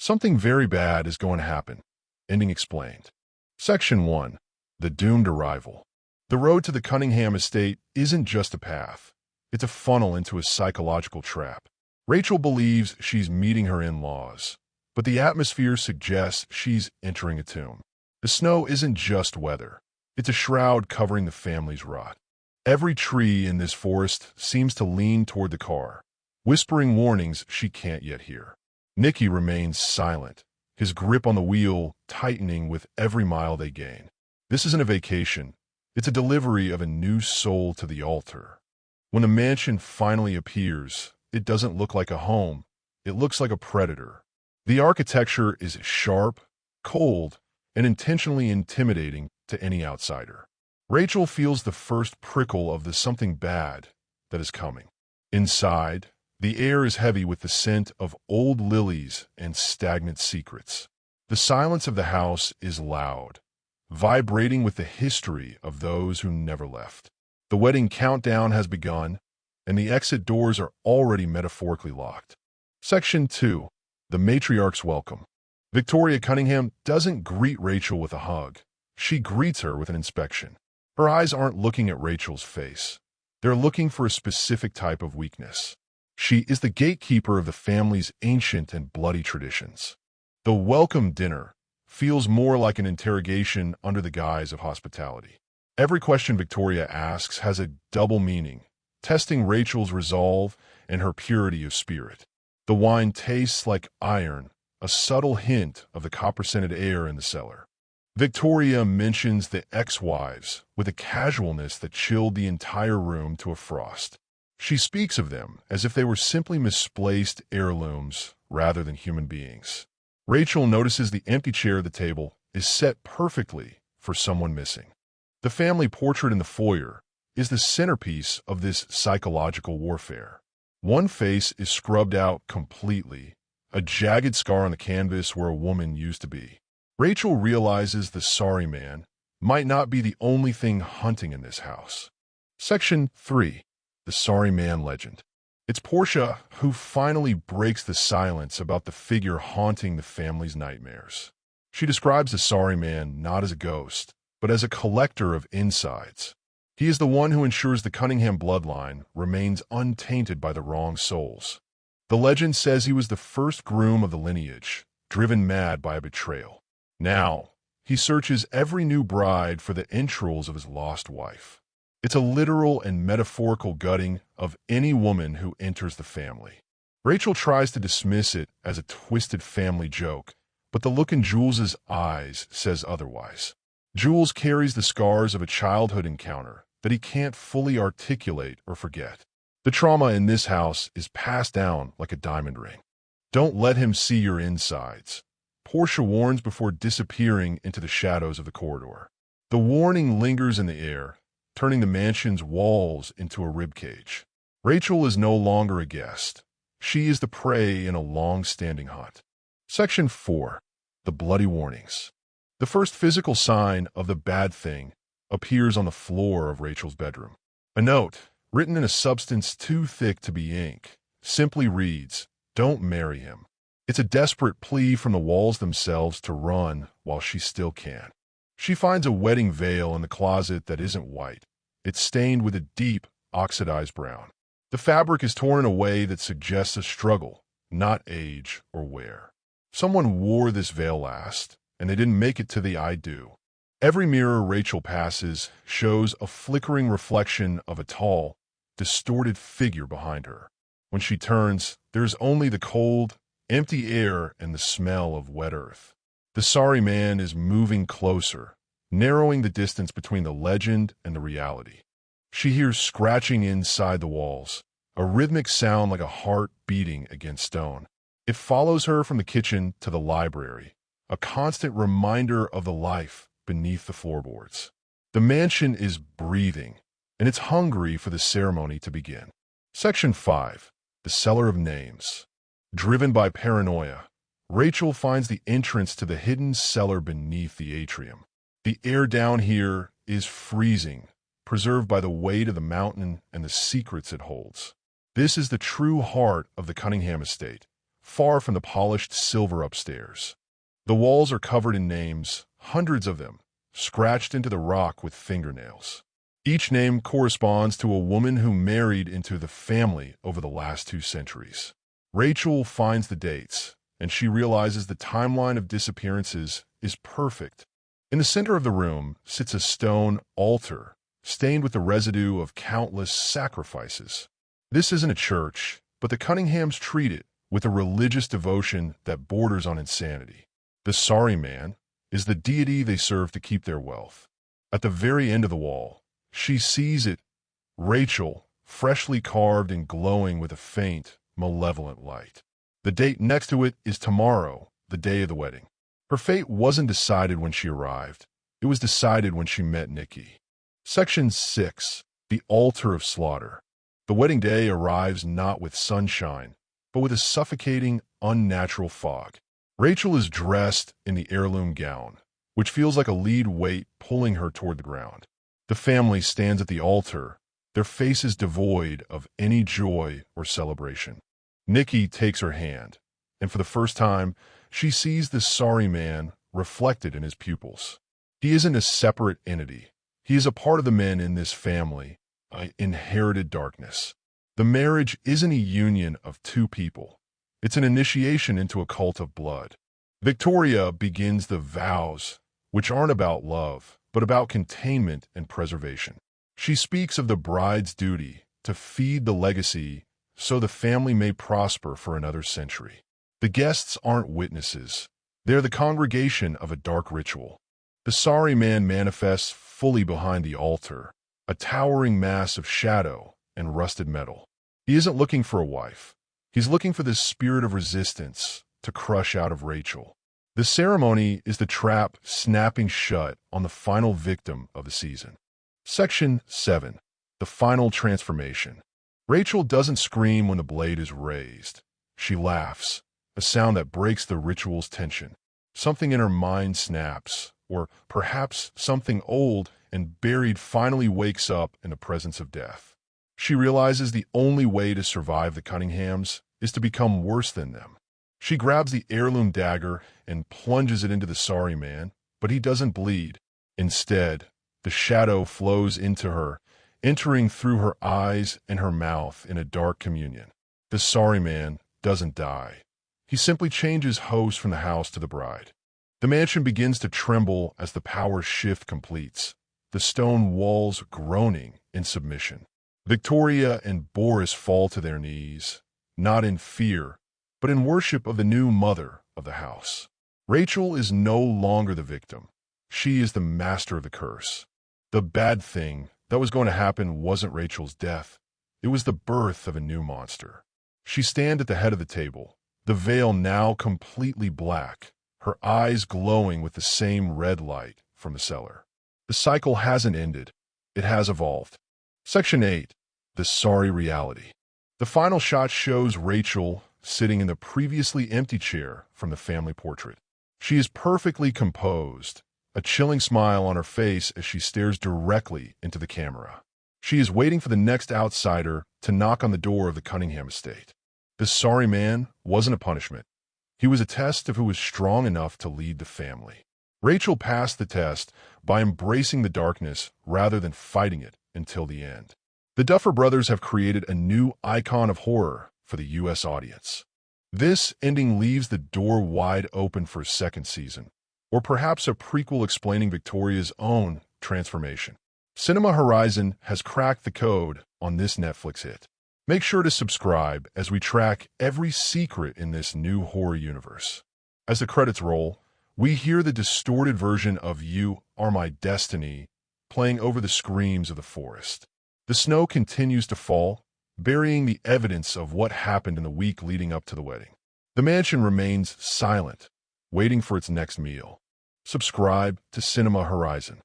Something very bad is going to happen. Ending explained. Section 1. The Doomed Arrival. The road to the Cunningham estate isn't just a path. It's a funnel into a psychological trap. Rachel believes she's meeting her in-laws, but the atmosphere suggests she's entering a tomb. The snow isn't just weather. It's a shroud covering the family's rot. Every tree in this forest seems to lean toward the car, whispering warnings she can't yet hear. Nicky remains silent, his grip on the wheel tightening with every mile they gain. This isn't a vacation. It's a delivery of a new soul to the altar. When the mansion finally appears, it doesn't look like a home. It looks like a predator. The architecture is sharp, cold, and intentionally intimidating to any outsider. Rachel feels the first prickle of the something bad that is coming. Inside, the air is heavy with the scent of old lilies and stagnant secrets. The silence of the house is loud, vibrating with the history of those who never left. The wedding countdown has begun, and the exit doors are already metaphorically locked. Section 2. The Matriarch's Welcome. Victoria Cunningham doesn't greet Rachel with a hug. She greets her with an inspection. Her eyes aren't looking at Rachel's face. They're looking for a specific type of weakness. She is the gatekeeper of the family's ancient and bloody traditions. The welcome dinner feels more like an interrogation under the guise of hospitality. Every question Victoria asks has a double meaning, testing Rachel's resolve and her purity of spirit. The wine tastes like iron, a subtle hint of the copper-scented air in the cellar. Victoria mentions the ex-wives with a casualness that chilled the entire room to a frost. She speaks of them as if they were simply misplaced heirlooms rather than human beings. Rachel notices the empty chair at the table is set perfectly for someone missing. The family portrait in the foyer is the centerpiece of this psychological warfare. One face is scrubbed out completely, a jagged scar on the canvas where a woman used to be. Rachel realizes the sorry man might not be the only thing hunting in this house. Section 3. The Sorry Man Legend. It's Portia who finally breaks the silence about the figure haunting the family's nightmares. She describes the sorry man not as a ghost, but as a collector of insides. He is the one who ensures the Cunningham bloodline remains untainted by the wrong souls. The legend says he was the first groom of the lineage, driven mad by a betrayal. Now, he searches every new bride for the entrails of his lost wife. It's a literal and metaphorical gutting of any woman who enters the family. Rachel tries to dismiss it as a twisted family joke, but the look in Jules's eyes says otherwise. Jules carries the scars of a childhood encounter that he can't fully articulate or forget. The trauma in this house is passed down like a diamond ring. Don't let him see your insides. Portia warns before disappearing into the shadows of the corridor. The warning lingers in the air, turning the mansion's walls into a ribcage. Rachel is no longer a guest. She is the prey in a long-standing hunt. Section 4. The Bloody Warnings. The first physical sign of the bad thing appears on the floor of Rachel's bedroom. A note, written in a substance too thick to be ink, simply reads, "Don't marry him." It's a desperate plea from the walls themselves to run while she still can. She finds a wedding veil in the closet that isn't white. It's stained with a deep, oxidized brown. The fabric is torn in a way that suggests a struggle, not age or wear. Someone wore this veil last, and they didn't make it to the I do. Every mirror Rachel passes shows a flickering reflection of a tall, distorted figure behind her. When she turns, there's only the cold, empty air and the smell of wet earth. The sorry man is moving closer, narrowing the distance between the legend and the reality. She hears scratching inside the walls, a rhythmic sound like a heart beating against stone. It follows her from the kitchen to the library, a constant reminder of the life beneath the floorboards. The mansion is breathing, and it's hungry for the ceremony to begin. Section 5. The Cellar of Names. Driven by paranoia, Rachel finds the entrance to the hidden cellar beneath the atrium. The air down here is freezing, preserved by the weight of the mountain and the secrets it holds. This is the true heart of the Cunningham estate, far from the polished silver upstairs. The walls are covered in names, hundreds of them, scratched into the rock with fingernails. Each name corresponds to a woman who married into the family over the last 2 centuries. Rachel finds the dates, and she realizes the timeline of disappearances is perfect. In the center of the room sits a stone altar, stained with the residue of countless sacrifices. This isn't a church, but the Cunninghams treat it with a religious devotion that borders on insanity. The sorry man is the deity they serve to keep their wealth. At the very end of the wall, she sees it, Rachel, freshly carved and glowing with a faint, malevolent light. The date next to it is tomorrow, the day of the wedding. Her fate wasn't decided when she arrived. It was decided when she met Nikki. Section 6. The Altar of Slaughter. The wedding day arrives not with sunshine, but with a suffocating, unnatural fog. Rachel is dressed in the heirloom gown, which feels like a lead weight pulling her toward the ground. The family stands at the altar, their faces devoid of any joy or celebration. Nikki takes her hand, and for the first time, she sees the sorry man reflected in his pupils. He isn't a separate entity. He is a part of the men in this family, an inherited darkness. The marriage isn't a union of 2 people. It's an initiation into a cult of blood. Victoria begins the vows, which aren't about love, but about containment and preservation. She speaks of the bride's duty to feed the legacy so the family may prosper for another century. The guests aren't witnesses. They're the congregation of a dark ritual. The sorry man manifests fully behind the altar, a towering mass of shadow and rusted metal. He isn't looking for a wife. He's looking for this spirit of resistance to crush out of Rachel. The ceremony is the trap snapping shut on the final victim of the season. Section 7. The Final Transformation. Rachel doesn't scream when the blade is raised. She laughs, a sound that breaks the ritual's tension. Something in her mind snaps, or perhaps something old and buried finally wakes up in the presence of death. She realizes the only way to survive the Cunninghams is to become worse than them. She grabs the heirloom dagger and plunges it into the sorry man, but he doesn't bleed. Instead, the shadow flows into her, entering through her eyes and her mouth in a dark communion. The sorry man doesn't die. He simply changes host from the house to the bride. The mansion begins to tremble as the power shift completes, the stone walls groaning in submission. Victoria and Boris fall to their knees, not in fear, but in worship of the new mother of the house. Rachel is no longer the victim. She is the master of the curse. The bad thing that was going to happen wasn't Rachel's death. It was the birth of a new monster. She stands at the head of the table, the veil now completely black, her eyes glowing with the same red light from the cellar. The cycle hasn't ended. It has evolved. Section 8. The Sorry Reality. The final shot shows Rachel sitting in the previously empty chair from the family portrait. She is perfectly composed, a chilling smile on her face as she stares directly into the camera. She is waiting for the next outsider to knock on the door of the Cunningham estate. This sorry man wasn't a punishment. He was a test of who was strong enough to lead the family. Rachel passed the test by embracing the darkness rather than fighting it until the end. The Duffer Brothers have created a new icon of horror for the U.S. audience. This ending leaves the door wide open for a second season, or perhaps a prequel explaining Victoria's own transformation. Cinema Horizon has cracked the code on this Netflix hit. Make sure to subscribe as we track every secret in this new horror universe. As the credits roll, we hear the distorted version of "You Are My Destiny" playing over the screams of the forest. The snow continues to fall, burying the evidence of what happened in the week leading up to the wedding. The mansion remains silent, waiting for its next meal. Subscribe to Cinema Horizon.